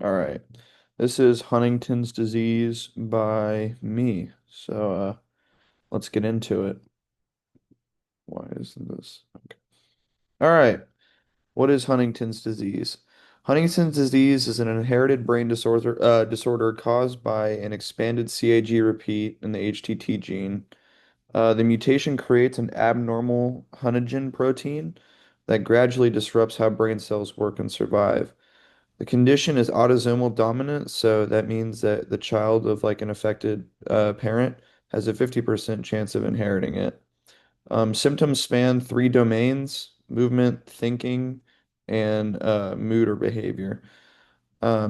All right. This is Huntington's disease by me. Let's get into it. Why isn't this? Okay. All right. What is Huntington's disease? Huntington's disease is an inherited brain disorder caused by an expanded CAG repeat in the HTT gene. The mutation creates an abnormal Huntingtin protein that gradually disrupts how brain cells work and survive. The condition is autosomal dominant, so that means that the child of like an affected parent has a 50% chance of inheriting it. Symptoms span three domains: movement, thinking, and mood or behavior.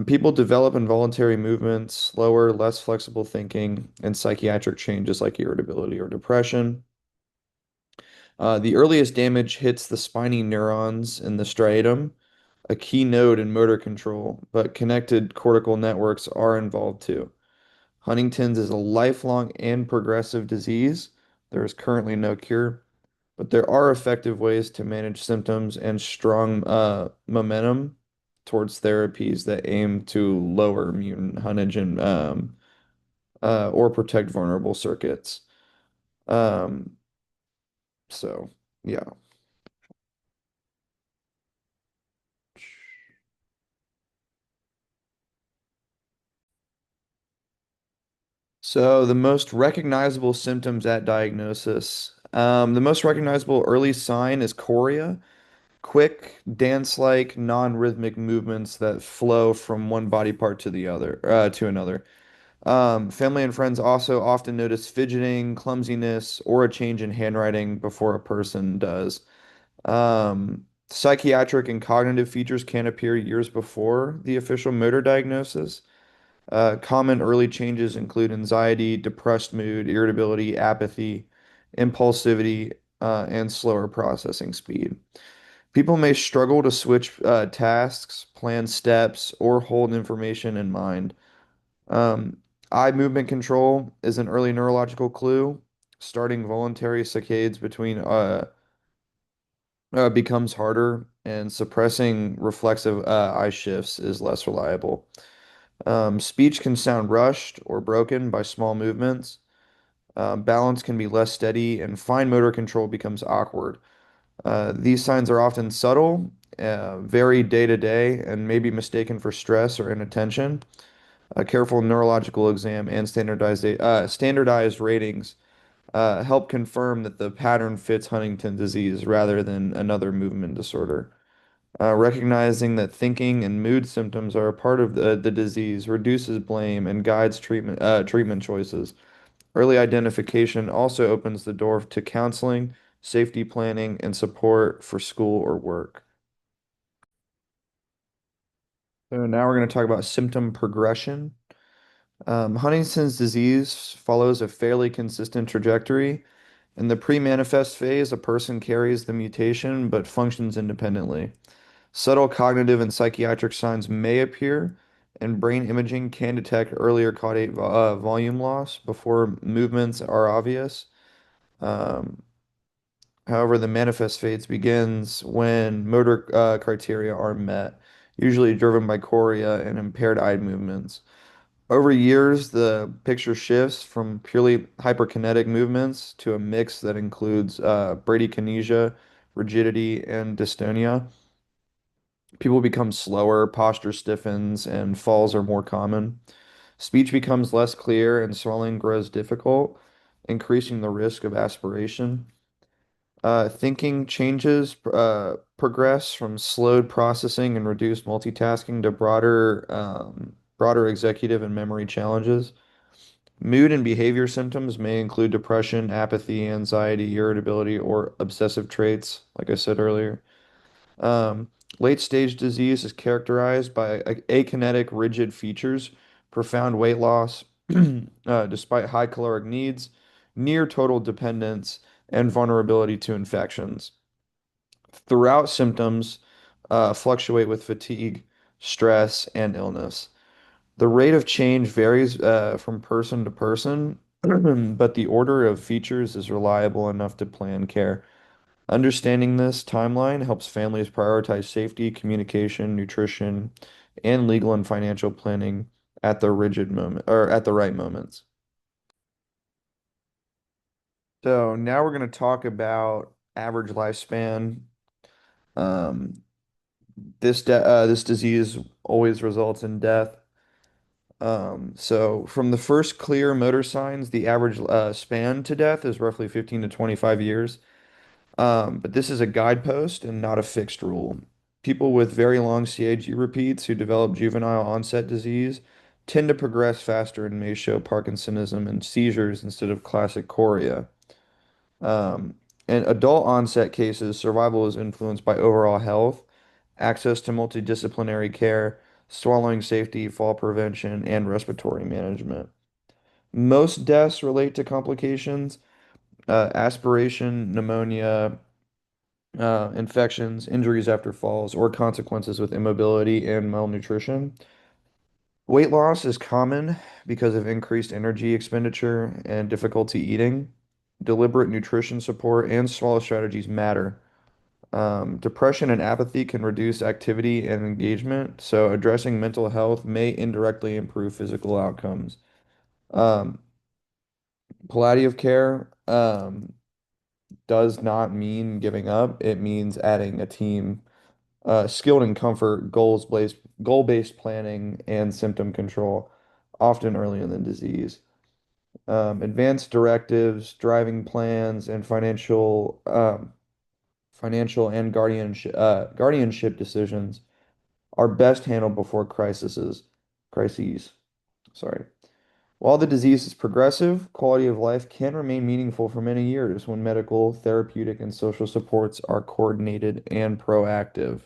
People develop involuntary movements, slower, less flexible thinking, and psychiatric changes like irritability or depression. The earliest damage hits the spiny neurons in the striatum, a key node in motor control, but connected cortical networks are involved too. Huntington's is a lifelong and progressive disease. There is currently no cure, but there are effective ways to manage symptoms and strong momentum towards therapies that aim to lower mutant huntingtin or protect vulnerable circuits. Um, so, yeah. So the most recognizable symptoms at diagnosis. The most recognizable early sign is chorea, quick, dance-like, non-rhythmic movements that flow from one body part to the other, to another. Family and friends also often notice fidgeting, clumsiness, or a change in handwriting before a person does. Psychiatric and cognitive features can appear years before the official motor diagnosis. Common early changes include anxiety, depressed mood, irritability, apathy, impulsivity, and slower processing speed. People may struggle to switch tasks, plan steps, or hold information in mind. Um, Eye movement control is an early neurological clue. Starting voluntary saccades between becomes harder, and suppressing reflexive eye shifts is less reliable. Speech can sound rushed or broken by small movements. Balance can be less steady, and fine motor control becomes awkward. These signs are often subtle, vary day to day, and may be mistaken for stress or inattention. A careful neurological exam and standardized ratings help confirm that the pattern fits Huntington disease rather than another movement disorder. Recognizing that thinking and mood symptoms are a part of the disease reduces blame and guides treatment choices. Early identification also opens the door to counseling, safety planning, and support for school or work. So now we're going to talk about symptom progression. Huntington's disease follows a fairly consistent trajectory. In the pre-manifest phase, a person carries the mutation but functions independently. Subtle cognitive and psychiatric signs may appear, and brain imaging can detect earlier caudate volume loss before movements are obvious. Um, However, the manifest phase begins when motor criteria are met, usually driven by chorea and impaired eye movements. Over years, the picture shifts from purely hyperkinetic movements to a mix that includes bradykinesia, rigidity, and dystonia. People become slower, posture stiffens, and falls are more common. Speech becomes less clear, and swallowing grows difficult, increasing the risk of aspiration. Thinking changes progress from slowed processing and reduced multitasking to broader executive and memory challenges. Mood and behavior symptoms may include depression, apathy, anxiety, irritability, or obsessive traits, like I said earlier. Um, Late stage disease is characterized by akinetic, rigid features, profound weight loss, despite high caloric needs, near total dependence, and vulnerability to infections. Throughout symptoms fluctuate with fatigue, stress, and illness. The rate of change varies from person to person, but the order of features is reliable enough to plan care. Understanding this timeline helps families prioritize safety, communication, nutrition, and legal and financial planning at the rigid moment or at the right moments. So now we're going to talk about average lifespan. Um, this disease always results in death. So from the first clear motor signs, the average span to death is roughly 15 to 25 years. But this is a guidepost and not a fixed rule. People with very long CAG repeats who develop juvenile onset disease tend to progress faster and may show Parkinsonism and seizures instead of classic chorea. Um, in adult onset cases, survival is influenced by overall health, access to multidisciplinary care, swallowing safety, fall prevention, and respiratory management. Most deaths relate to complications, aspiration, pneumonia, infections, injuries after falls, or consequences with immobility and malnutrition. Weight loss is common because of increased energy expenditure and difficulty eating. Deliberate nutrition support and swallow strategies matter. Depression and apathy can reduce activity and engagement, so addressing mental health may indirectly improve physical outcomes. Um, Palliative care does not mean giving up. It means adding a team skilled in comfort, goal-based planning, and symptom control, often early in the disease. Advanced directives, driving plans, and financial and guardianship decisions are best handled before crises. Sorry. While the disease is progressive, quality of life can remain meaningful for many years when medical, therapeutic, and social supports are coordinated and proactive.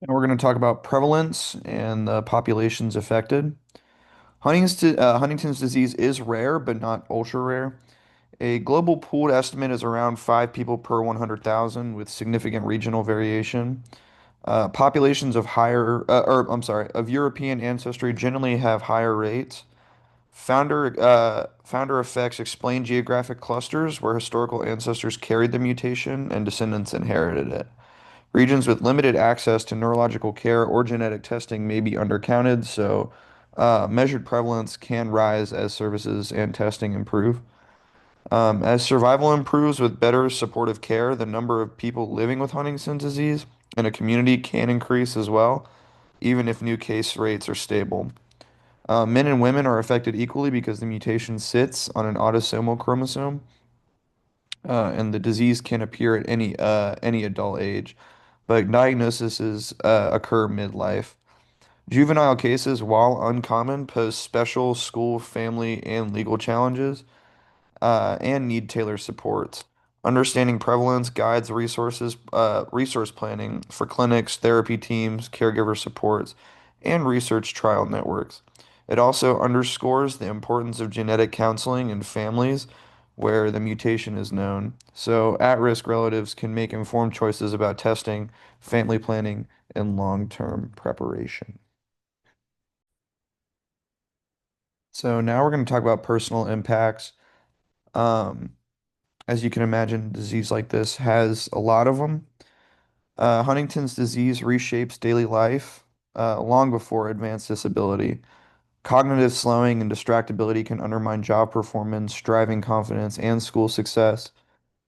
And we're going to talk about prevalence and the populations affected. Huntington's disease is rare, but not ultra rare. A global pooled estimate is around 5 people per 100,000, with significant regional variation. Populations of of European ancestry generally have higher rates. Founder effects explain geographic clusters where historical ancestors carried the mutation and descendants inherited it. Regions with limited access to neurological care or genetic testing may be undercounted, so measured prevalence can rise as services and testing improve. As survival improves with better supportive care, the number of people living with Huntington's disease in a community can increase as well, even if new case rates are stable. Men and women are affected equally because the mutation sits on an autosomal chromosome, and the disease can appear at any adult age, but diagnoses occur midlife. Juvenile cases, while uncommon, pose special school, family, and legal challenges and need tailored supports. Understanding prevalence guides resource planning for clinics, therapy teams, caregiver supports, and research trial networks. It also underscores the importance of genetic counseling in families where the mutation is known. So at-risk relatives can make informed choices about testing, family planning, and long-term preparation. So now we're going to talk about personal impacts. Um, As you can imagine, a disease like this has a lot of them. Huntington's disease reshapes daily life long before advanced disability. Cognitive slowing and distractibility can undermine job performance, driving confidence, and school success.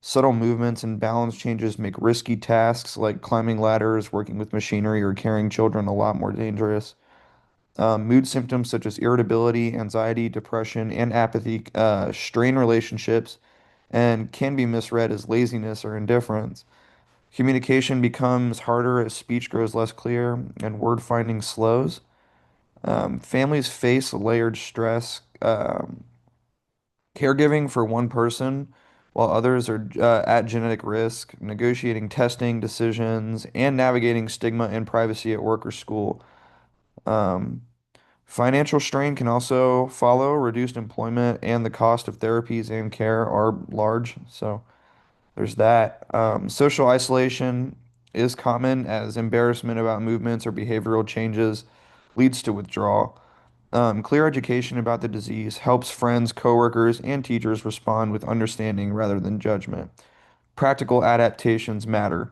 Subtle movements and balance changes make risky tasks like climbing ladders, working with machinery, or carrying children a lot more dangerous. Mood symptoms such as irritability, anxiety, depression, and apathy strain relationships and can be misread as laziness or indifference. Communication becomes harder as speech grows less clear and word finding slows. Families face layered stress, caregiving for one person while others are at genetic risk, negotiating testing decisions, and navigating stigma and privacy at work or school. Um, Financial strain can also follow. Reduced employment and the cost of therapies and care are large. So, there's that. Social isolation is common as embarrassment about movements or behavioral changes leads to withdrawal. Clear education about the disease helps friends, coworkers, and teachers respond with understanding rather than judgment. Practical adaptations matter.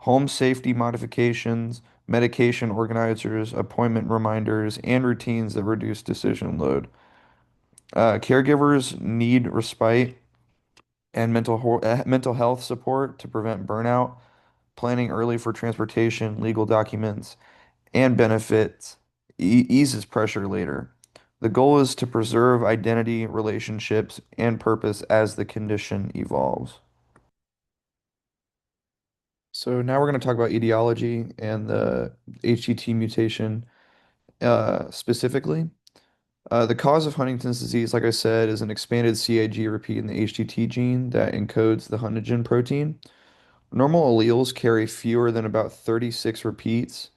home safety modifications, medication organizers, appointment reminders, and routines that reduce decision load. Caregivers need respite and mental health support to prevent burnout, planning early for transportation, legal documents, and benefits eases pressure later. The goal is to preserve identity, relationships, and purpose as the condition evolves. So now we're going to talk about etiology and the HTT mutation specifically. The cause of Huntington's disease, like I said, is an expanded CAG repeat in the HTT gene that encodes the huntingtin protein. Normal alleles carry fewer than about 36 repeats.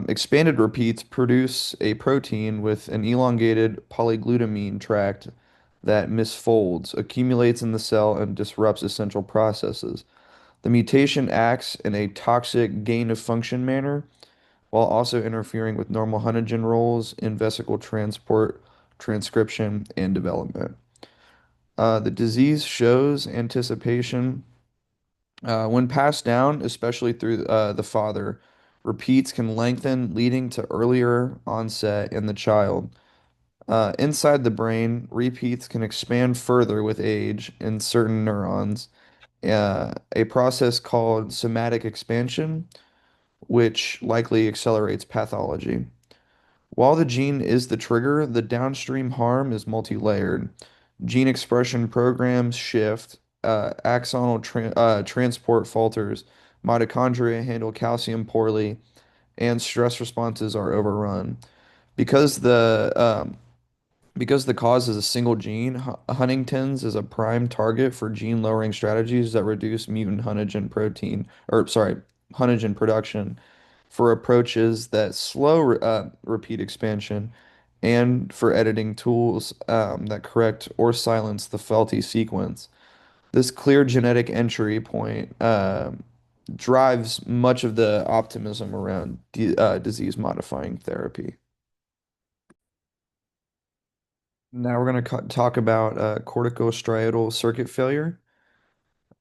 Expanded repeats produce a protein with an elongated polyglutamine tract that misfolds, accumulates in the cell, and disrupts essential processes. The mutation acts in a toxic gain of function manner while also interfering with normal huntingtin roles in vesicle transport, transcription, and development. The disease shows anticipation when passed down, especially through the father. Repeats can lengthen, leading to earlier onset in the child. Inside the brain, repeats can expand further with age in certain neurons, a process called somatic expansion, which likely accelerates pathology. While the gene is the trigger, the downstream harm is multi-layered. Gene expression programs shift, transport falters, mitochondria handle calcium poorly, and stress responses are overrun. Because the because the cause is a single gene, Huntington's is a prime target for gene lowering strategies that reduce mutant huntingtin production for approaches that slow repeat expansion and for editing tools that correct or silence the faulty sequence. This clear genetic entry point drives much of the optimism around disease modifying therapy. Now we're going to talk about corticostriatal circuit failure.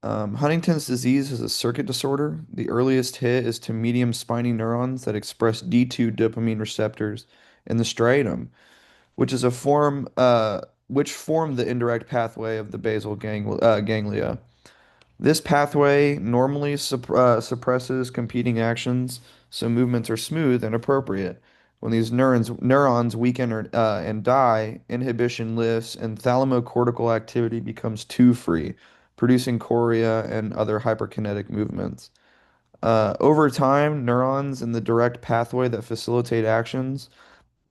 Huntington's disease is a circuit disorder. The earliest hit is to medium spiny neurons that express D2 dopamine receptors in the striatum, which is a form which form the indirect pathway of the basal ganglia. This pathway normally suppresses competing actions, so movements are smooth and appropriate. When these neurons weaken and die, inhibition lifts and thalamocortical activity becomes too free, producing chorea and other hyperkinetic movements. Over time, neurons in the direct pathway that facilitate actions,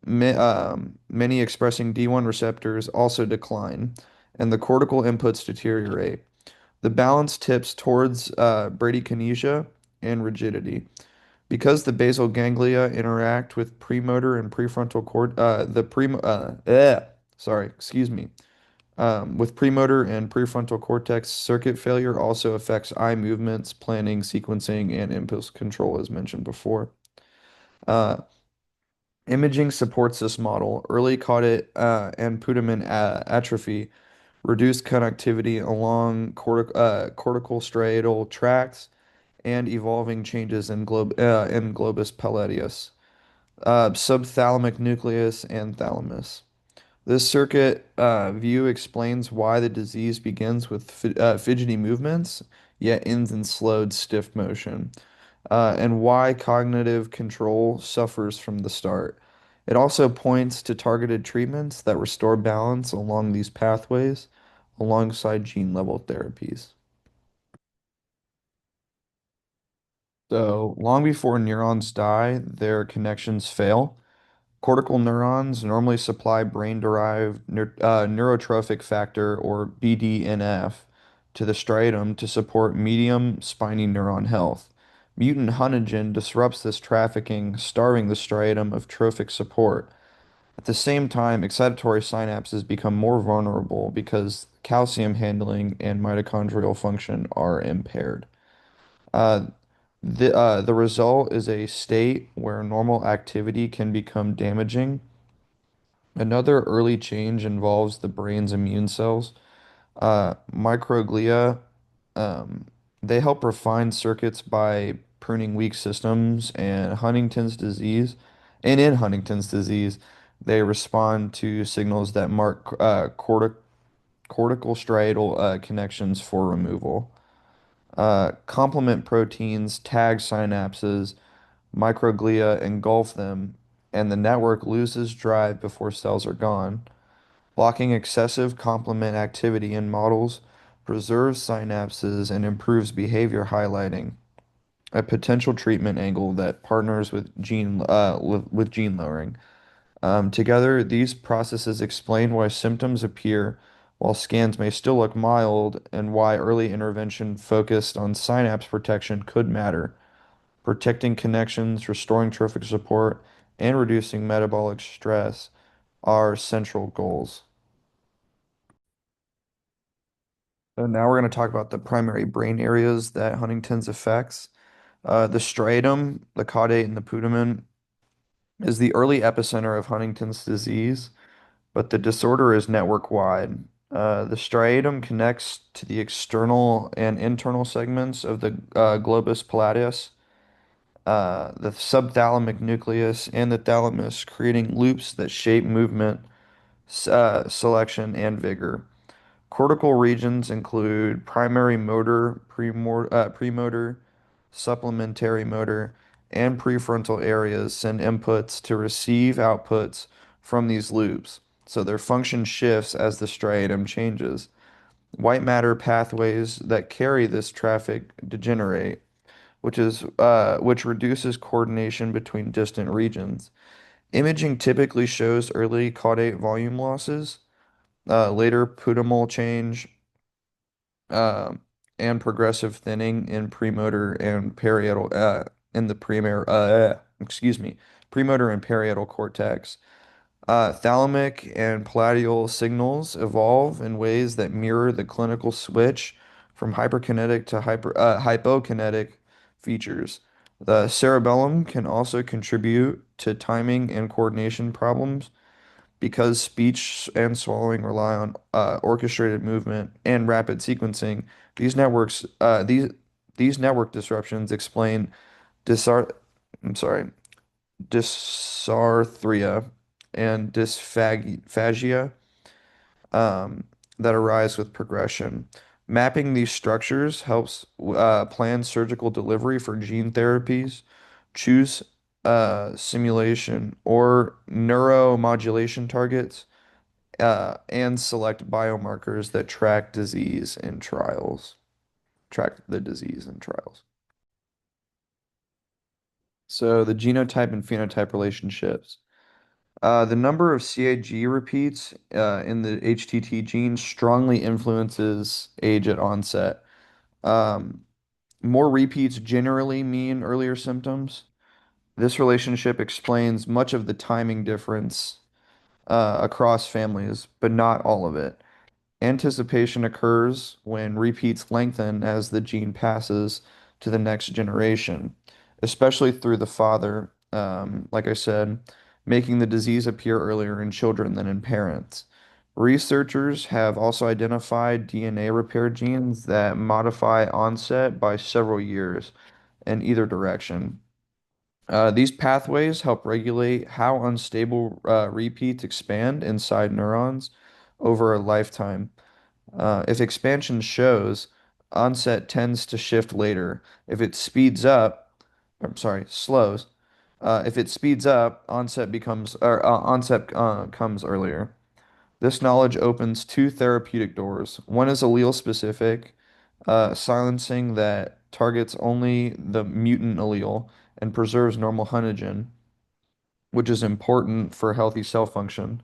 many expressing D1 receptors, also decline, and the cortical inputs deteriorate. The balance tips towards bradykinesia and rigidity. Because the basal ganglia interact with premotor and prefrontal cord, excuse me, with premotor and prefrontal cortex, circuit failure also affects eye movements, planning, sequencing, and impulse control, as mentioned before. Uh, Imaging supports this model. Early caudate and putamen atrophy reduced connectivity along cortical striatal tracts, and evolving changes in globus pallidus, subthalamic nucleus, and thalamus. This circuit view explains why the disease begins with fidgety movements, yet ends in slowed, stiff motion, and why cognitive control suffers from the start. It also points to targeted treatments that restore balance along these pathways alongside gene level therapies. So, long before neurons die, their connections fail. Cortical neurons normally supply brain-derived neurotrophic factor, or BDNF, to the striatum to support medium spiny neuron health. Mutant huntingtin disrupts this trafficking, starving the striatum of trophic support. At the same time, excitatory synapses become more vulnerable because calcium handling and mitochondrial function are impaired. Uh, the result is a state where normal activity can become damaging. Another early change involves the brain's immune cells. Microglia They help refine circuits by pruning weak systems, and in Huntington's disease, they respond to signals that mark cortical striatal connections for removal. Complement proteins tag synapses, microglia engulf them, and the network loses drive before cells are gone. Blocking excessive complement activity in models preserves synapses and improves behavior, highlighting a potential treatment angle that partners with gene lowering. Together, these processes explain why symptoms appear while scans may still look mild, and why early intervention focused on synapse protection could matter. Protecting connections, restoring trophic support, and reducing metabolic stress are central goals. So now we're going to talk about the primary brain areas that Huntington's affects. The striatum, the caudate, and the putamen is the early epicenter of Huntington's disease, but the disorder is network-wide. The striatum connects to the external and internal segments of the globus pallidus, the subthalamic nucleus, and the thalamus, creating loops that shape movement, selection, and vigor. Cortical regions include primary motor, premotor, supplementary motor, and prefrontal areas send inputs to receive outputs from these loops, so their function shifts as the striatum changes. White matter pathways that carry this traffic degenerate, which reduces coordination between distant regions. Imaging typically shows early caudate volume losses, later putamen change, uh, and progressive thinning in premotor and parietal in the premotor and parietal cortex. Thalamic and palladial signals evolve in ways that mirror the clinical switch from hyperkinetic to hypokinetic features. The cerebellum can also contribute to timing and coordination problems because speech and swallowing rely on orchestrated movement and rapid sequencing. These networks, uh, these these network disruptions explain dysar I'm sorry, dysarthria and dysphagia that arise with progression. Mapping these structures helps plan surgical delivery for gene therapies, choose simulation or neuromodulation targets, and select biomarkers that track the disease in trials. So the genotype and phenotype relationships. The number of CAG repeats in the HTT gene strongly influences age at onset. Um, More repeats generally mean earlier symptoms. This relationship explains much of the timing difference across families, but not all of it. Anticipation occurs when repeats lengthen as the gene passes to the next generation, especially through the father, like I said, making the disease appear earlier in children than in parents. Researchers have also identified DNA repair genes that modify onset by several years in either direction. These pathways help regulate how unstable repeats expand inside neurons over a lifetime. If expansion shows, onset tends to shift later. If it speeds up, I'm sorry, slows. If it speeds up, onset comes earlier. This knowledge opens two therapeutic doors. One is allele specific, silencing that targets only the mutant allele and preserves normal huntingtin, which is important for healthy cell function.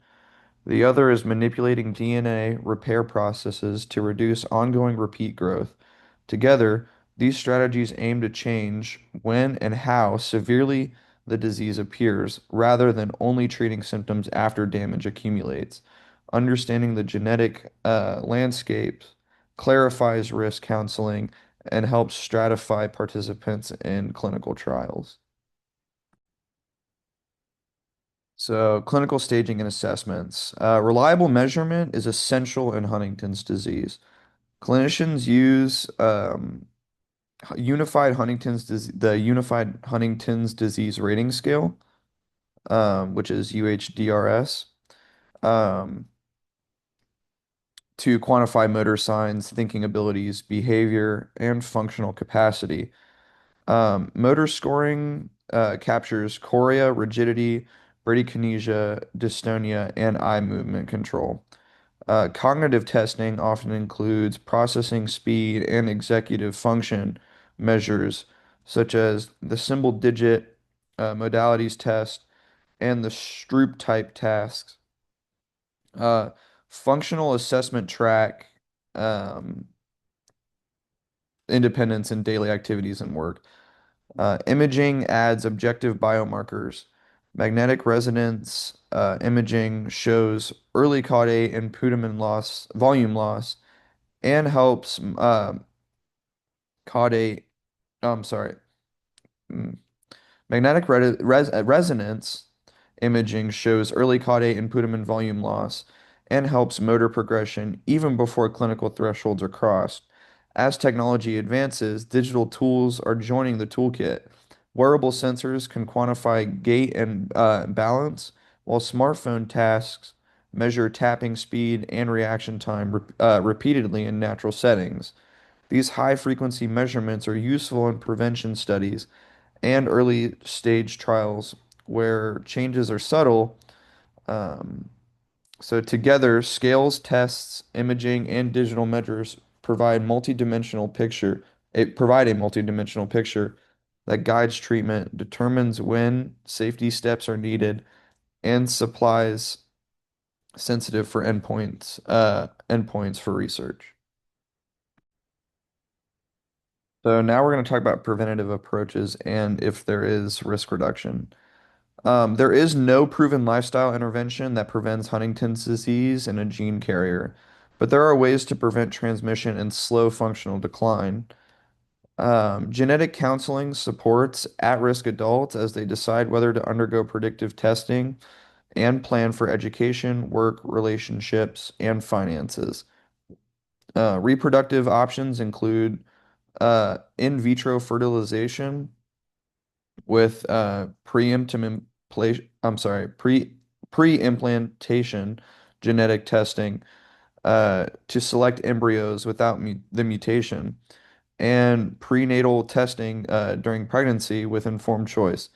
The other is manipulating DNA repair processes to reduce ongoing repeat growth. Together, these strategies aim to change when and how severely the disease appears, rather than only treating symptoms after damage accumulates. Understanding the genetic landscape clarifies risk counseling and helps stratify participants in clinical trials. So, clinical staging and assessments. Reliable measurement is essential in Huntington's disease. Clinicians use Unified Huntington's Disease Rating Scale, which is UHDRS, um, to quantify motor signs, thinking abilities, behavior, and functional capacity. Motor scoring captures chorea, rigidity, bradykinesia, dystonia, and eye movement control. Cognitive testing often includes processing speed and executive function measures, such as the symbol digit modalities test and the Stroop type tasks. Uh, Functional assessment track um, independence in daily activities and work. Imaging adds objective biomarkers. Magnetic resonance imaging shows early caudate and putamen loss, volume loss, and helps caudate. I'm sorry. mm, Magnetic resonance imaging shows early caudate and putamen volume loss and helps motor progression even before clinical thresholds are crossed. As technology advances, digital tools are joining the toolkit. Wearable sensors can quantify gait and balance, while smartphone tasks measure tapping speed and reaction time repeatedly in natural settings. These high-frequency measurements are useful in prevention studies and early stage trials where changes are subtle. Um, so together, scales, tests, imaging, and digital measures provide a multidimensional picture that guides treatment, determines when safety steps are needed, and supplies sensitive for endpoints for research. So now we're going to talk about preventative approaches and if there is risk reduction. There is no proven lifestyle intervention that prevents Huntington's disease in a gene carrier, but there are ways to prevent transmission and slow functional decline. Genetic counseling supports at-risk adults as they decide whether to undergo predictive testing and plan for education, work, relationships, and finances. Reproductive options include in vitro fertilization with pre-implantation genetic testing to select embryos without the mutation, and prenatal testing during pregnancy with informed choice.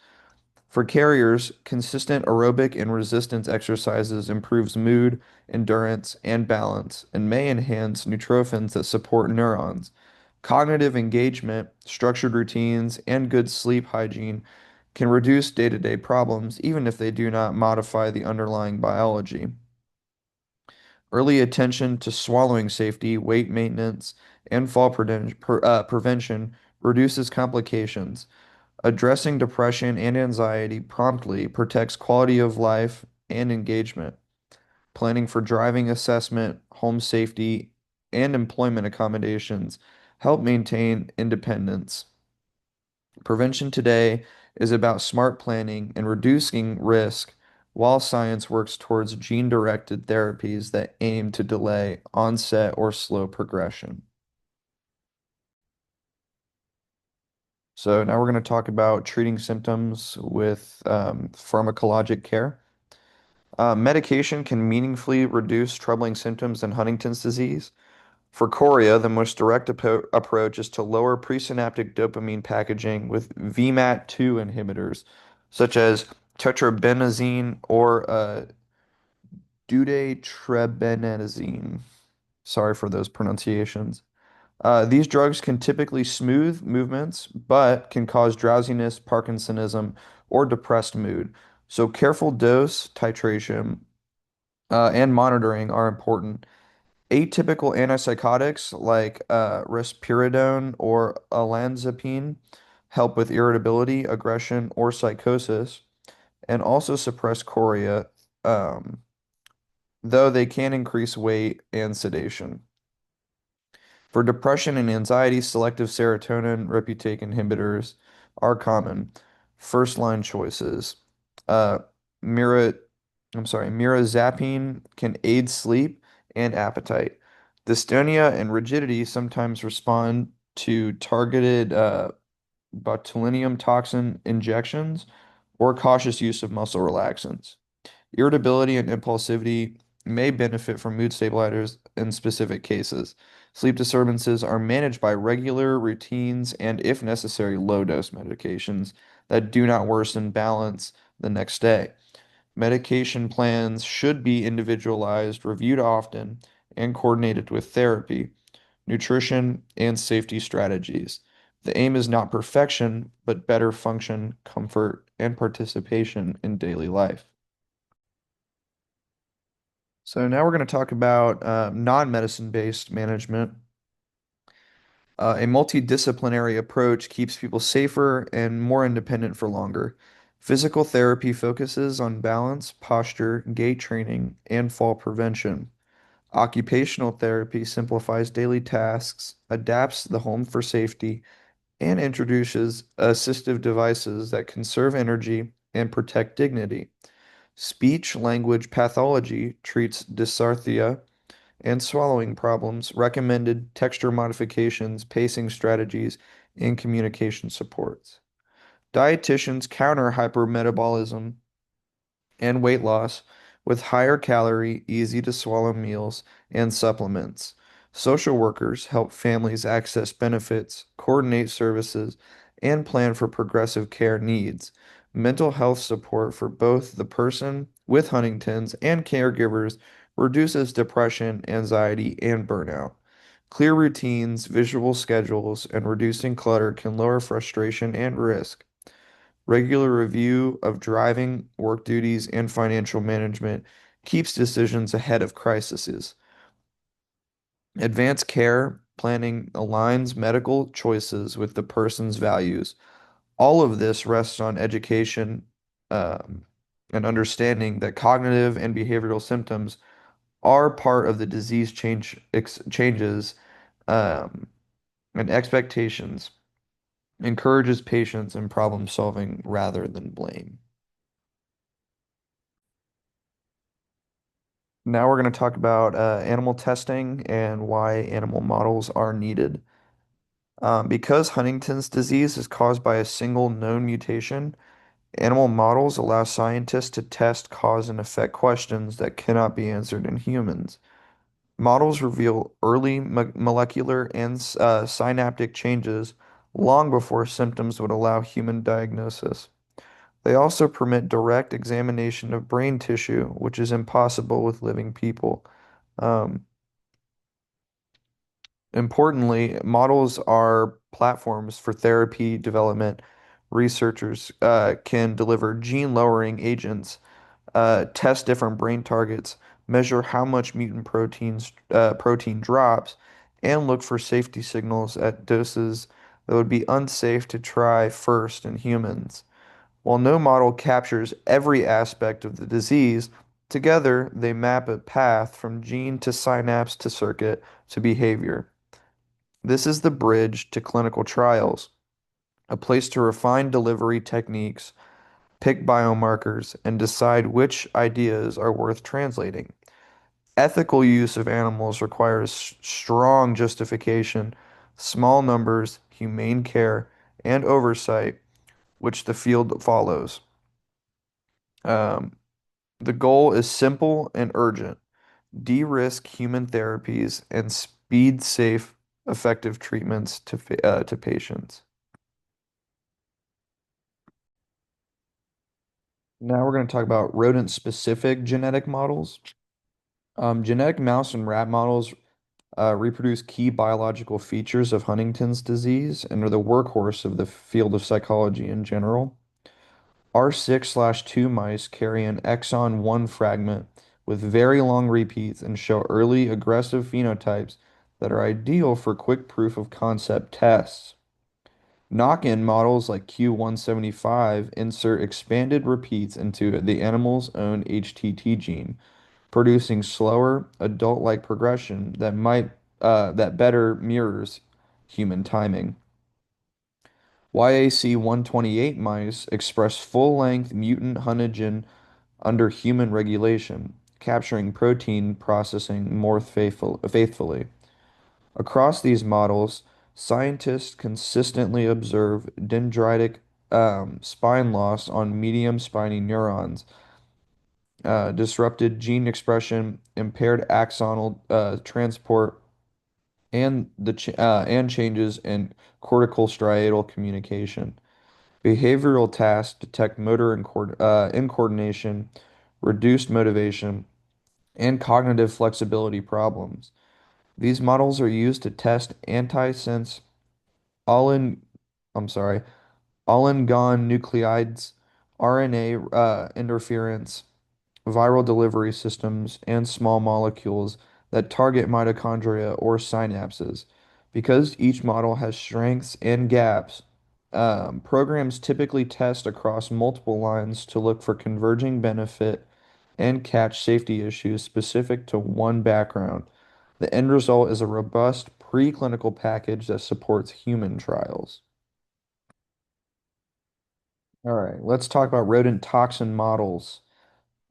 For carriers, consistent aerobic and resistance exercises improves mood, endurance, and balance, and may enhance neutrophins that support neurons. Cognitive engagement, structured routines, and good sleep hygiene can reduce day-to-day problems even if they do not modify the underlying biology. Early attention to swallowing safety, weight maintenance, and prevention reduces complications. Addressing depression and anxiety promptly protects quality of life and engagement. Planning for driving assessment, home safety, and employment accommodations help maintain independence. Prevention today is about smart planning and reducing risk, while science works towards gene-directed therapies that aim to delay onset or slow progression. So now we're going to talk about treating symptoms with pharmacologic care. Medication can meaningfully reduce troubling symptoms in Huntington's disease. For chorea, the most direct approach is to lower presynaptic dopamine packaging with VMAT2 inhibitors, such as tetrabenazine or deutetrabenazine. Sorry for those pronunciations. These drugs can typically smooth movements, but can cause drowsiness, Parkinsonism, or depressed mood. So careful dose titration and monitoring are important. Atypical antipsychotics like risperidone or olanzapine help with irritability, aggression, or psychosis, and also suppress chorea, um, though they can increase weight and sedation. For depression and anxiety, selective serotonin reuptake inhibitors are common. First line choices. Uh, mira, Mirazapine can aid sleep and appetite. Dystonia and rigidity sometimes respond to targeted botulinum toxin injections or cautious use of muscle relaxants. Irritability and impulsivity may benefit from mood stabilizers in specific cases. Sleep disturbances are managed by regular routines and, if necessary, low-dose medications that do not worsen balance the next day. Medication plans should be individualized, reviewed often, and coordinated with therapy, nutrition, and safety strategies. The aim is not perfection, but better function, comfort, and participation in daily life. So now we're going to talk about non-medicine based management. A multidisciplinary approach keeps people safer and more independent for longer. Physical therapy focuses on balance, posture, gait training, and fall prevention. Occupational therapy simplifies daily tasks, adapts the home for safety, and introduces assistive devices that conserve energy and protect dignity. Speech language pathology treats dysarthria and swallowing problems, recommended texture modifications, pacing strategies, and communication supports. Dietitians counter hypermetabolism and weight loss with higher calorie, easy to swallow meals and supplements. Social workers help families access benefits, coordinate services, and plan for progressive care needs. Mental health support for both the person with Huntington's and caregivers reduces depression, anxiety, and burnout. Clear routines, visual schedules, and reducing clutter can lower frustration and risk. Regular review of driving, work duties, and financial management keeps decisions ahead of crises. Advanced care planning aligns medical choices with the person's values. All of this rests on education um, and understanding that cognitive and behavioral symptoms are part of the disease changes um, and expectations, encourages patience and problem solving rather than blame. Now we're going to talk about animal testing and why animal models are needed. Because Huntington's disease is caused by a single known mutation, animal models allow scientists to test cause and effect questions that cannot be answered in humans. Models reveal early molecular and synaptic changes long before symptoms would allow human diagnosis. They also permit direct examination of brain tissue, which is impossible with living people. Um, Importantly, models are platforms for therapy development. Researchers can deliver gene-lowering agents, test different brain targets, measure how much protein drops, and look for safety signals at doses that would be unsafe to try first in humans. While no model captures every aspect of the disease, together they map a path from gene to synapse to circuit to behavior. This is the bridge to clinical trials, a place to refine delivery techniques, pick biomarkers, and decide which ideas are worth translating. Ethical use of animals requires strong justification, small numbers, humane care, and oversight, which the field follows. Um, the goal is simple and urgent. De-risk human therapies and speed safe, effective treatments to patients. Now we're going to talk about rodent-specific genetic models. Genetic mouse and rat models reproduce key biological features of Huntington's disease and are the workhorse of the field of psychology in general. R6/2 mice carry an exon 1 fragment with very long repeats and show early aggressive phenotypes that are ideal for quick proof of concept tests. Knock-in models like Q175 insert expanded repeats into the animal's own HTT gene, producing slower, adult-like progression that better mirrors human timing. YAC128 mice express full-length mutant huntingtin under human regulation, capturing protein processing more faithfully. Across these models, Scientists consistently observe dendritic spine loss on medium spiny neurons, disrupted gene expression, impaired axonal transport, and changes in cortical striatal communication. Behavioral tasks detect motor incoordination, reduced motivation, and cognitive flexibility problems. These models are used to test antisense Olin, I'm sorry, Olingon nucleotides, RNA interference, viral delivery systems, and small molecules that target mitochondria or synapses. Because each model has strengths and gaps, programs typically test across multiple lines to look for converging benefit and catch safety issues specific to one background. The end result is a robust preclinical package that supports human trials. All right, let's talk about rodent toxin models.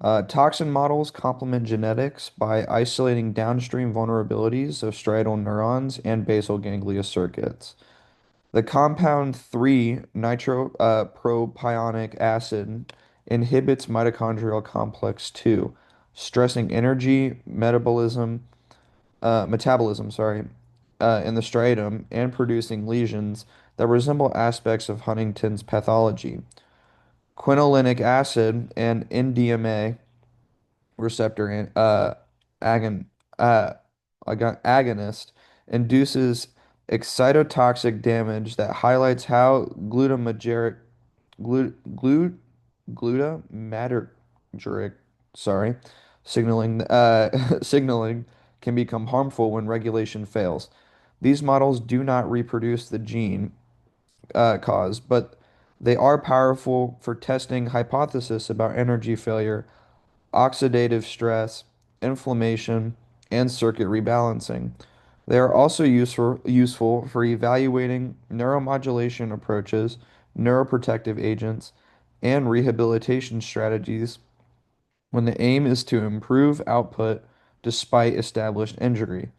Toxin models complement genetics by isolating downstream vulnerabilities of striatal neurons and basal ganglia circuits. The compound 3-nitropropionic acid inhibits mitochondrial complex 2, stressing metabolism, in the striatum and producing lesions that resemble aspects of Huntington's pathology. Quinolinic acid and NDMA receptor agon, uh, agonist induces excitotoxic damage that highlights how glu, glu, glutamatergic, sorry, signaling can become harmful when regulation fails. These models do not reproduce the gene cause, but they are powerful for testing hypotheses about energy failure, oxidative stress, inflammation, and circuit rebalancing. They are also useful for evaluating neuromodulation approaches, neuroprotective agents, and rehabilitation strategies when the aim is to improve output despite established injury.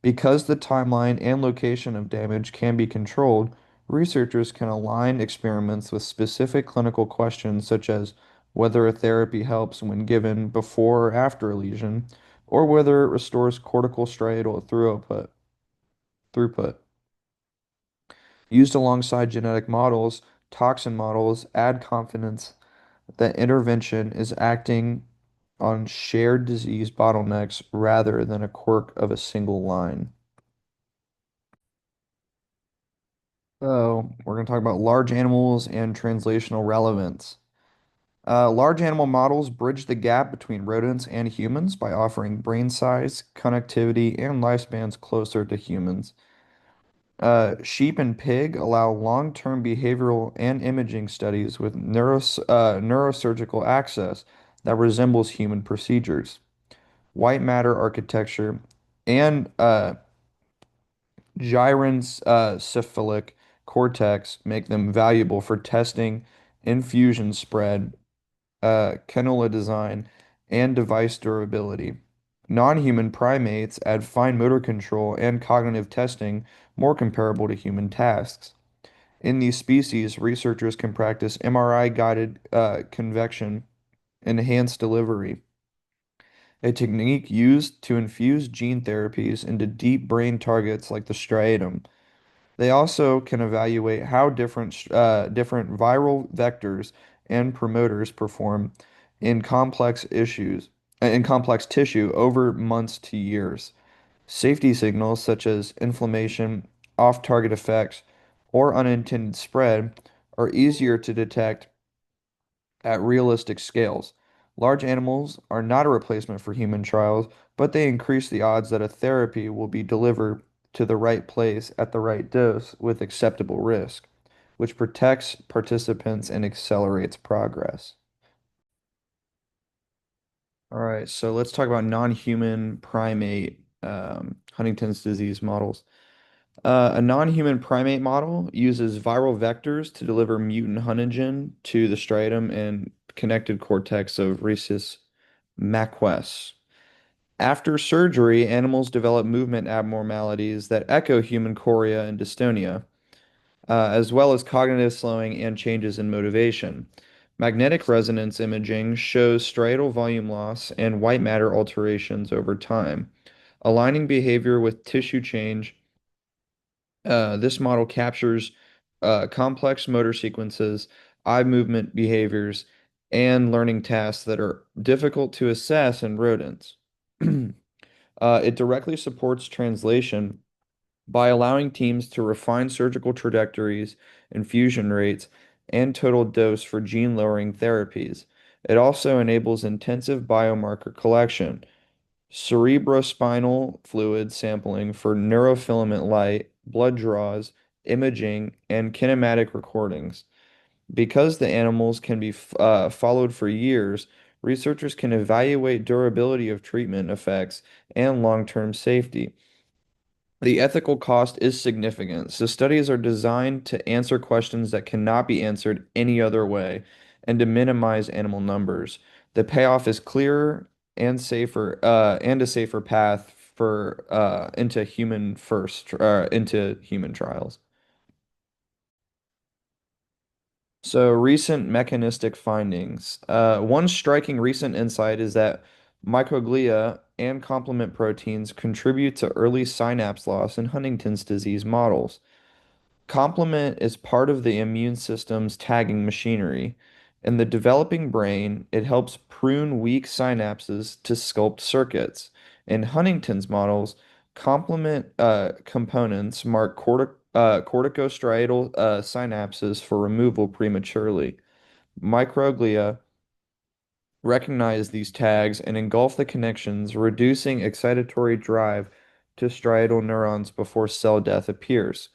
Because the timeline and location of damage can be controlled, researchers can align experiments with specific clinical questions such as whether a therapy helps when given before or after a lesion, or whether it restores cortical striatal throughput. Used alongside genetic models, toxin models add confidence that intervention is acting on shared disease bottlenecks rather than a quirk of a single line. So, we're going to talk about large animals and translational relevance. Large animal models bridge the gap between rodents and humans by offering brain size, connectivity, and lifespans closer to humans. Sheep and pig allow long-term behavioral and imaging studies with neurosurgical access that resembles human procedures. White matter architecture and gyrencephalic cortex make them valuable for testing infusion spread, cannula design, and device durability. Non-human primates add fine motor control and cognitive testing more comparable to human tasks. In these species, researchers can practice MRI-guided convection enhanced delivery, a technique used to infuse gene therapies into deep brain targets like the striatum. They also can evaluate how different viral vectors and promoters perform in complex tissue over months to years. Safety signals such as inflammation, off-target effects, or unintended spread are easier to detect at realistic scales. Large animals are not a replacement for human trials, but they increase the odds that a therapy will be delivered to the right place at the right dose with acceptable risk, which protects participants and accelerates progress. All right, so let's talk about non-human primate Huntington's disease models. A non-human primate model uses viral vectors to deliver mutant huntingin to the striatum and connected cortex of rhesus maquis. After surgery, animals develop movement abnormalities that echo human chorea and dystonia, as well as cognitive slowing and changes in motivation. Magnetic resonance imaging shows striatal volume loss and white matter alterations over time, aligning behavior with tissue change. This model captures complex motor sequences, eye movement behaviors, and learning tasks that are difficult to assess in rodents. It directly supports translation by allowing teams to refine surgical trajectories, infusion rates, and total dose for gene-lowering therapies. It also enables intensive biomarker collection, cerebrospinal fluid sampling for neurofilament light, blood draws, imaging, and kinematic recordings. Because the animals can be followed for years, researchers can evaluate durability of treatment effects and long-term safety. The ethical cost is significant, so studies are designed to answer questions that cannot be answered any other way and to minimize animal numbers. The payoff is clearer and safer, and a safer path for into human trials. So recent mechanistic findings. One striking recent insight is that microglia and complement proteins contribute to early synapse loss in Huntington's disease models. Complement is part of the immune system's tagging machinery. In the developing brain, it helps prune weak synapses to sculpt circuits. In Huntington's models, complement components mark corticostriatal synapses for removal prematurely. Microglia recognize these tags and engulf the connections, reducing excitatory drive to striatal neurons before cell death appears.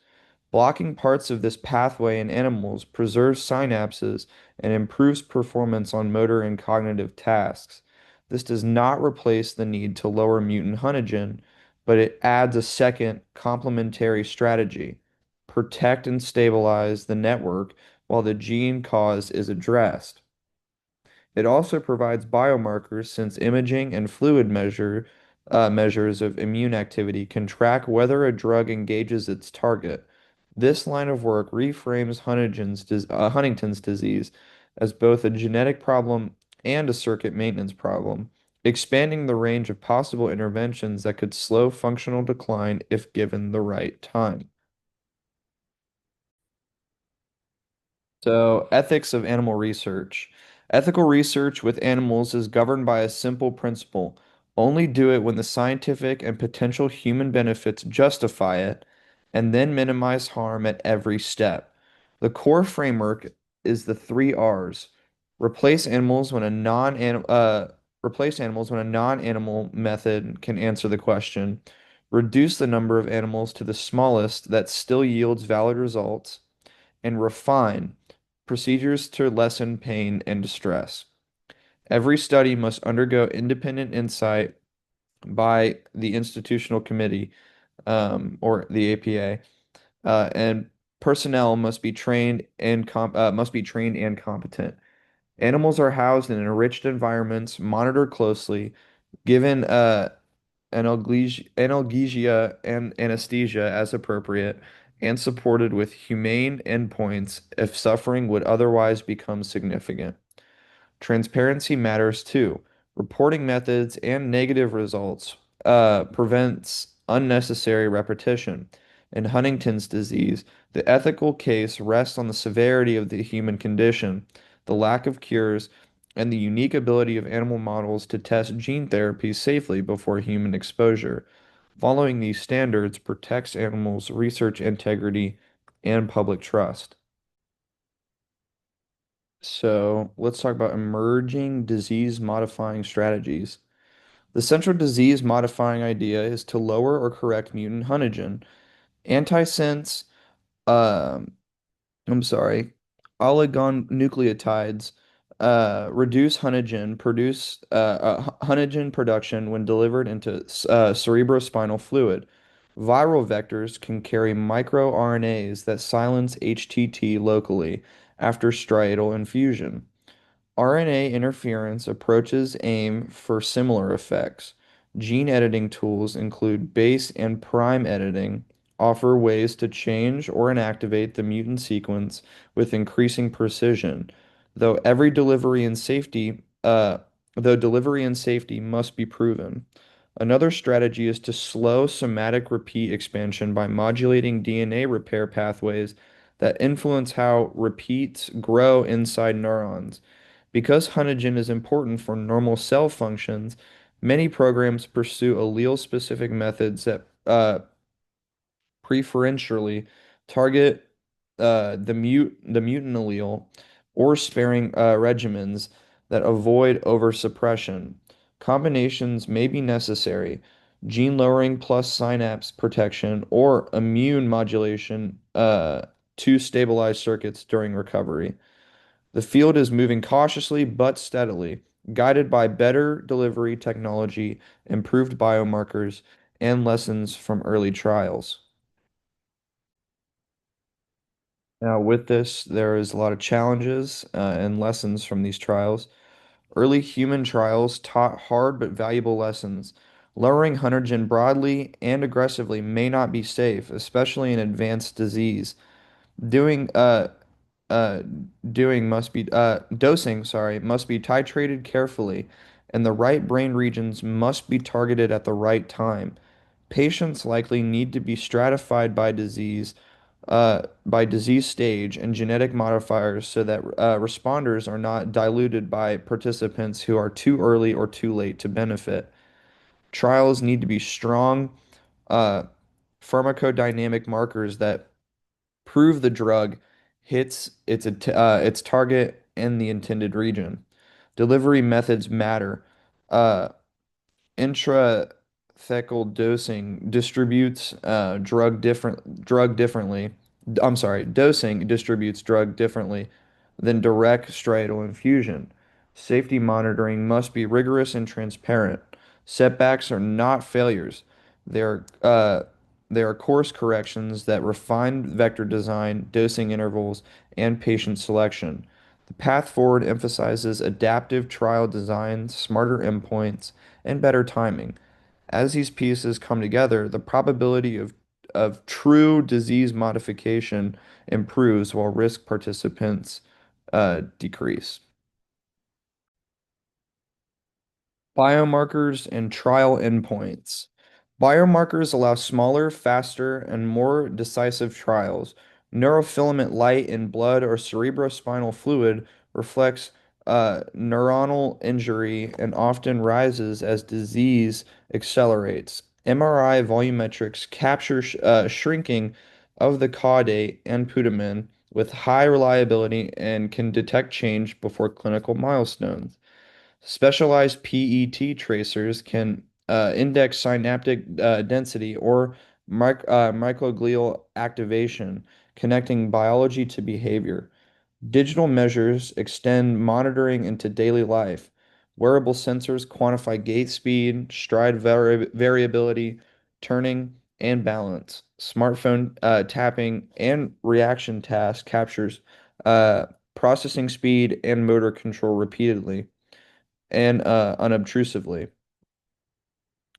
Blocking parts of this pathway in animals preserves synapses and improves performance on motor and cognitive tasks. This does not replace the need to lower mutant huntingtin, but it adds a second complementary strategy: protect and stabilize the network while the gene cause is addressed. It also provides biomarkers since imaging and measures of immune activity can track whether a drug engages its target. This line of work reframes Huntington's disease as both a genetic problem and a circuit maintenance problem, expanding the range of possible interventions that could slow functional decline if given the right time. So, ethics of animal research. Ethical research with animals is governed by a simple principle. Only do it when the scientific and potential human benefits justify it, and then minimize harm at every step. The core framework is the three R's. Replace animals when a non-anim replace animals when a non-animal method can answer the question. Reduce the number of animals to the smallest that still yields valid results, and refine procedures to lessen pain and distress. Every study must undergo independent insight by the institutional committee, or the APA, and personnel must be trained and competent. Animals are housed in enriched environments, monitored closely, given analgesia and anesthesia as appropriate, and supported with humane endpoints if suffering would otherwise become significant. Transparency matters too. Reporting methods and negative results prevents unnecessary repetition. In Huntington's disease, the ethical case rests on the severity of the human condition, the lack of cures, and the unique ability of animal models to test gene therapies safely before human exposure. Following these standards protects animals' research integrity and public trust. So let's talk about emerging disease modifying strategies. The central disease modifying idea is to lower or correct mutant huntingtin. Antisense, um, I'm sorry, oligonucleotides reduce huntingtin production when delivered into cerebrospinal fluid. Viral vectors can carry microRNAs that silence HTT locally after striatal infusion. RNA interference approaches aim for similar effects. Gene editing tools include base and prime editing, offer ways to change or inactivate the mutant sequence with increasing precision, though every delivery and safety, though delivery and safety must be proven. Another strategy is to slow somatic repeat expansion by modulating DNA repair pathways that influence how repeats grow inside neurons. Because huntingin is important for normal cell functions, many programs pursue allele-specific methods that preferentially target the mutant allele or sparing regimens that avoid oversuppression. Combinations may be necessary. Gene lowering plus synapse protection or immune modulation to stabilize circuits during recovery. The field is moving cautiously but steadily, guided by better delivery technology, improved biomarkers, and lessons from early trials. Now, with this, there is a lot of challenges and lessons from these trials. Early human trials taught hard but valuable lessons. Lowering huntergen broadly and aggressively may not be safe, especially in advanced disease. Doing uh doing must be dosing, sorry, must be titrated carefully, and the right brain regions must be targeted at the right time. Patients likely need to be stratified by disease stage and genetic modifiers so that responders are not diluted by participants who are too early or too late to benefit. Trials need to be strong uh, pharmacodynamic markers that prove the drug hits its target in the intended region. Delivery methods matter. Uh, Intrathecal dosing distributes drug differently. I'm sorry, dosing distributes drug differently than direct striatal infusion. Safety monitoring must be rigorous and transparent. Setbacks are not failures. They are uh, they are course corrections that refine vector design, dosing intervals, and patient selection. The path forward emphasizes adaptive trial design, smarter endpoints, and better timing. As these pieces come together, the probability of true disease modification improves while risk participants decrease. Biomarkers and trial endpoints. Biomarkers allow smaller, faster, and more decisive trials. Neurofilament light in blood or cerebrospinal fluid reflects neuronal injury and often rises as disease accelerates. MRI volumetrics capture shrinking of the caudate and putamen with high reliability and can detect change before clinical milestones. Specialized PET tracers can index synaptic density or microglial activation, connecting biology to behavior. Digital measures extend monitoring into daily life. Wearable sensors quantify gait speed, variability, turning, and balance. Smartphone tapping and reaction task captures uh, processing speed and motor control repeatedly and unobtrusively.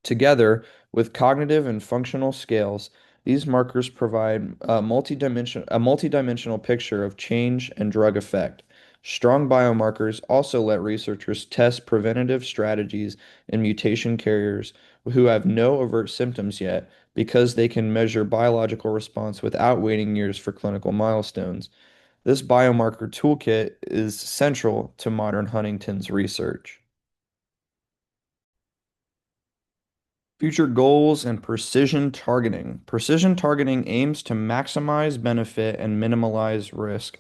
Together with cognitive and functional scales, these markers provide a multidimensional picture of change and drug effect. Strong biomarkers also let researchers test preventative strategies in mutation carriers who have no overt symptoms yet because they can measure biological response without waiting years for clinical milestones. This biomarker toolkit is central to modern Huntington's research. Future goals and precision targeting. Precision targeting aims to maximize benefit and minimize risk.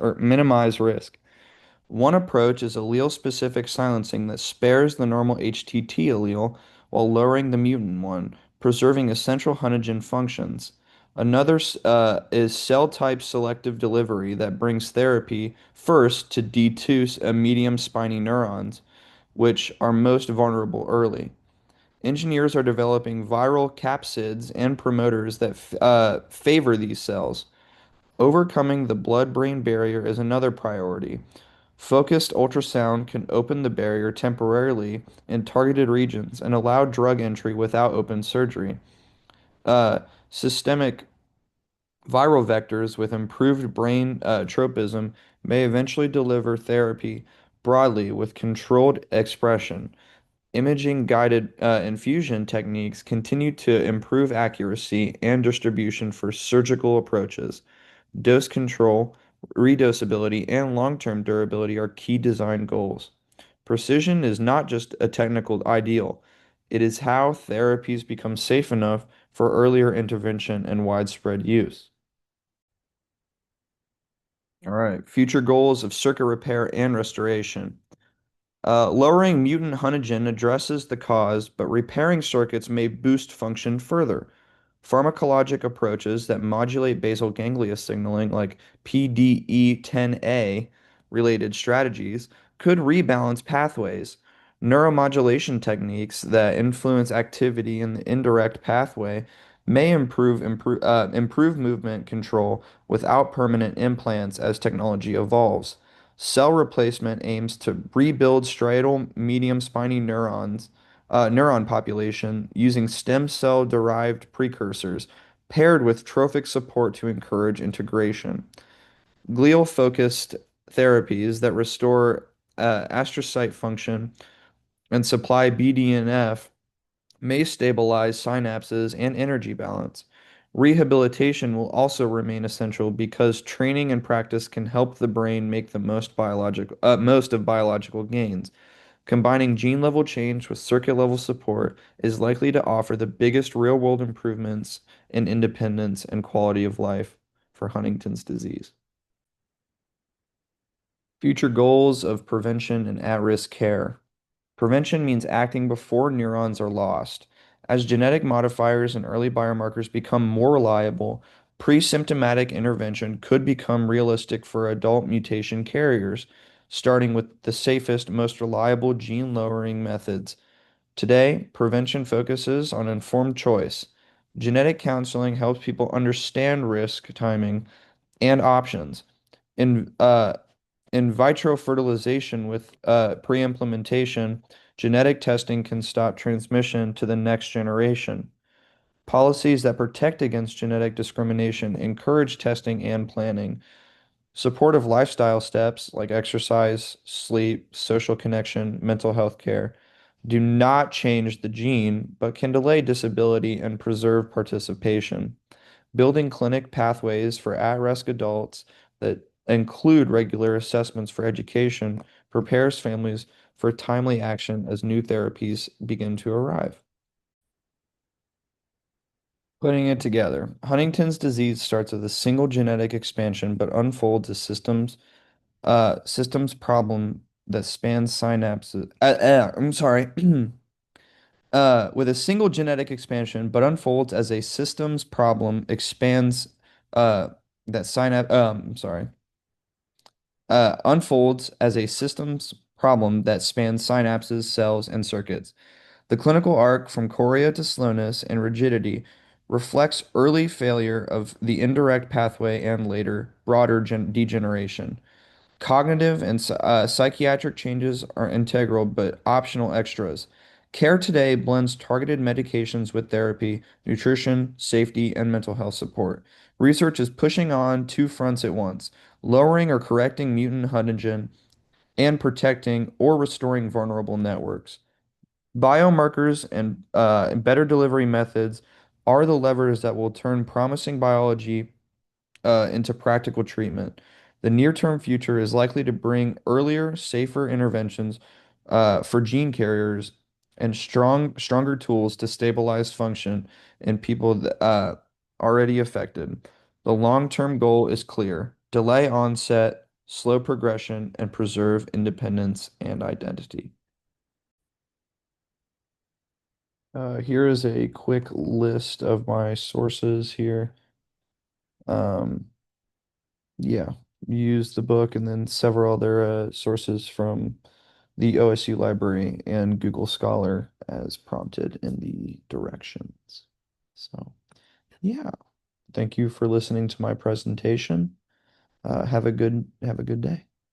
One approach is allele-specific silencing that spares the normal HTT allele while lowering the mutant one, preserving essential huntingin functions. Another is cell type selective delivery that brings therapy first to D2 medium spiny neurons, which are most vulnerable early. Engineers are developing viral capsids and promoters that favor these cells. Overcoming the blood-brain barrier is another priority. Focused ultrasound can open the barrier temporarily in targeted regions and allow drug entry without open surgery. Systemic viral vectors with improved brain tropism may eventually deliver therapy broadly with controlled expression. Imaging guided infusion techniques continue to improve accuracy and distribution for surgical approaches. Dose control, redosability, and long-term durability are key design goals. Precision is not just a technical ideal, it is how therapies become safe enough for earlier intervention and widespread use. All right, future goals of circuit repair and restoration. Lowering mutant huntingtin addresses the cause, but repairing circuits may boost function further. Pharmacologic approaches that modulate basal ganglia signaling, like PDE10A related strategies, could rebalance pathways. Neuromodulation techniques that influence activity in the indirect pathway may improve movement control without permanent implants as technology evolves. Cell replacement aims to rebuild striatal medium spiny neuron population using stem cell derived precursors paired with trophic support to encourage integration. Glial focused therapies that restore astrocyte function and supply BDNF may stabilize synapses and energy balance. Rehabilitation will also remain essential because training and practice can help the brain make the most of biological gains. Combining gene level change with circuit level support is likely to offer the biggest real world improvements in independence and quality of life for Huntington's disease. Future goals of prevention and at-risk care. Prevention means acting before neurons are lost. As genetic modifiers and early biomarkers become more reliable, pre-symptomatic intervention could become realistic for adult mutation carriers, starting with the safest, most reliable gene-lowering methods. Today, prevention focuses on informed choice. Genetic counseling helps people understand risk, timing, and options. In in vitro fertilization with pre-implementation, genetic testing can stop transmission to the next generation. Policies that protect against genetic discrimination encourage testing and planning. Supportive lifestyle steps like exercise, sleep, social connection, mental health care do not change the gene, but can delay disability and preserve participation. Building clinic pathways for at-risk adults that include regular assessments for education prepares families for timely action as new therapies begin to arrive. Putting it together, Huntington's disease starts with a single genetic expansion but unfolds as systems problem that spans synapses. I'm sorry. With a single genetic expansion, but unfolds as a systems problem, expands uh, that synapse. Sorry. Unfolds as a systems problem that spans synapses, cells, and circuits. The clinical arc from chorea to slowness and rigidity reflects early failure of the indirect pathway and later broader degeneration. Cognitive and psychiatric changes are integral but optional extras. Care today blends targeted medications with therapy, nutrition, safety, and mental health support. Research is pushing on two fronts at once, lowering or correcting mutant huntingtin and protecting or restoring vulnerable networks. Biomarkers and better delivery methods are the levers that will turn promising biology into practical treatment. The near-term future is likely to bring earlier, safer interventions for gene carriers and stronger tools to stabilize function in people already affected. The long-term goal is clear: delay onset, slow progression, and preserve independence and identity. Here is a quick list of my sources here. Um, Yeah, use the book and then several other sources from the OSU library and Google Scholar as prompted in the directions. So, yeah, thank you for listening to my presentation. Have a good day.